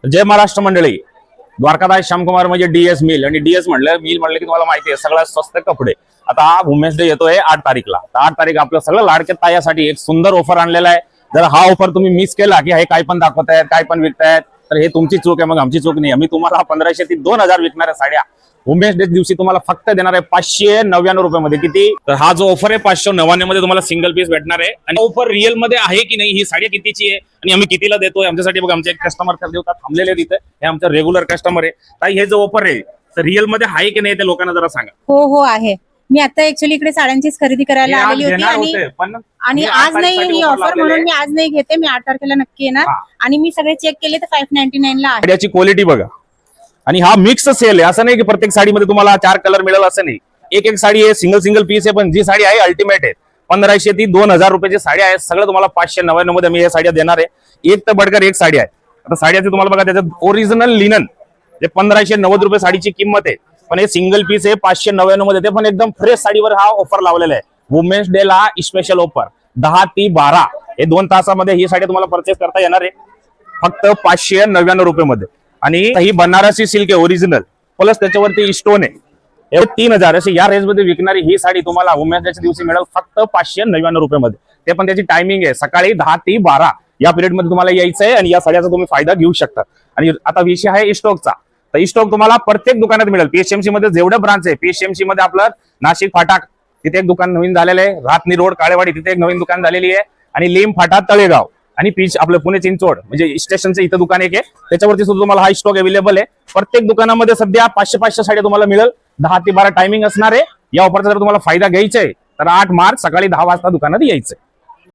जय महाराष्ट्र मंडळी, द्वारकादास श्यामकुमार म्हणजे DS mill आणि डीएस म्हणलं की तुम्हाला माहिती आहे सगळ्यात स्वस्त कपडे. आता हा वुमेन्स डे येतोय 8 तारीखला. तर 8 तारीख आपलं सगळं लाडक्या तायासाठी एक सुंदर ऑफर आणलेला आहे. जर हा ऑफर तुम्ही मिस केला की हे काय पण दाखवतायत काय पण विकतायत तर हे तुमची चूक आहे, मग आमची चूक नाही. आम्ही तुम्हाला 1500 ते 2000 विकणाऱ्या साड्या वुमेन्स डे दिवशी तुम्हाला फक्त देणार आहे 599 रुपयामध्ये. किती? तर हा जो ऑफर आहे 599 मध्ये तुम्हाला सिंगल पीस भेटणार आहे. आणि ऑफर रिअल मध्ये आहे की नाही, ही साडी कितीची आहे आणि आम्ही कितीला देतोय आमच्यासाठी बघा. आमचे एक कस्टमर देवता थांबलेले तिथे, हे आमचे रेग्युलर कस्टमर आहे. ताई हे जो ऑफर आहे तर रिअल मध्ये आहे की नाही ते लोकांना जरा सांगा. हो हो आहे. मी आता ऍक्च्युअली इकडे साड्यांचीच खरेदी करायला हे आज आलेली होती घेणार आणि होते, पण आणि मी आज नाही तारखेसाठी ही offer ऑफर लावलेली म्हणून आहे. मी आज नाही घेते. मी 8 तारखेला नक्की येणार. हा. आणि मी सगळे चेक केले तर 599 ला आहे. साड्याची क्वालिटी बघा. आणि हा मिक्स सेल आहे, असं नाही की प्रत्येक साडीमध्ये तुम्हाला 4 कलर मिळेल असं नाही. एक एक साडी आहे सिंगल पीस आहे, पण जी साडी आहे अल्टिमेट आहे. 1500 ते 2000 रुपयाची साडी आहे. सगळं तुम्हाला 599 मध्ये मी हे साड्या देणार आहे. एक तर बडकर एक साडी आहे. आता साड्याचे तुम्हाला बघा त्याच्यात ओरिजिनल लिनन जे 1590 रुपये साडीची किंमत आहे, पण हे सिंगल पीस आहे 599 मध्ये. ते पण एकदम फ्रेश साडीवर हा ऑफर लावलेला आहे. वुमेन्स डे ला स्पेशल ऑफर 10 ते 12 हे 2 तासामध्ये ही साडी तुम्हाला परचेस करता येणार आहे फक्त 599 रुपये मध्ये. आणि ही बनारसी सिल्क आहे ओरिजिनल, प्लस त्याच्यावरती स्टोन आहे. हे 3000 अशी या रेंज मध्ये विकणारी ही साडी तुम्हाला वुमेन्स डेच्या दिवशी मिळेल फक्त 599 रुपये मध्ये. ते पण त्याची टायमिंग आहे सकाळी 10 ते 12 या पिरियड मध्ये तुम्हाला यायचं आहे आणि या साड्याचा तुम्ही फायदा घेऊ शकता. आणि आता विषय आहे स्टॉकचा. तर स्टॉक तुम्हाला प्रत्येक दुकानात मिळेल. पीएचएमसी मध्ये जेवढं ब्रांच आहे, पीएचएमसी मध्ये आपलं नाशिक फाटाक तिथे एक दुकान नवीन झालेलं आहे, रातनी रोड काळेवाडी तिथे एक नवीन दुकान झालेली आहे, आणि लेम फाटा तळेगाव आणि पीच आपलं पुणे चिंचवड म्हणजे स्टेशनचं इथं दुकान एक आहे, त्याच्यावरती सुद्धा तुम्हाला हा स्टॉक अवेलेबल आहे. प्रत्येक दुकानामध्ये सध्या 500 साड्या तुम्हाला मिळेल. 10 ते 12 टायमिंग असणार आहे. या ऑफरचा जर तुम्हाला फायदा घ्यायचा आहे तर 8 मार्च सकाळी 10 वाजता दुकानात यायचंय.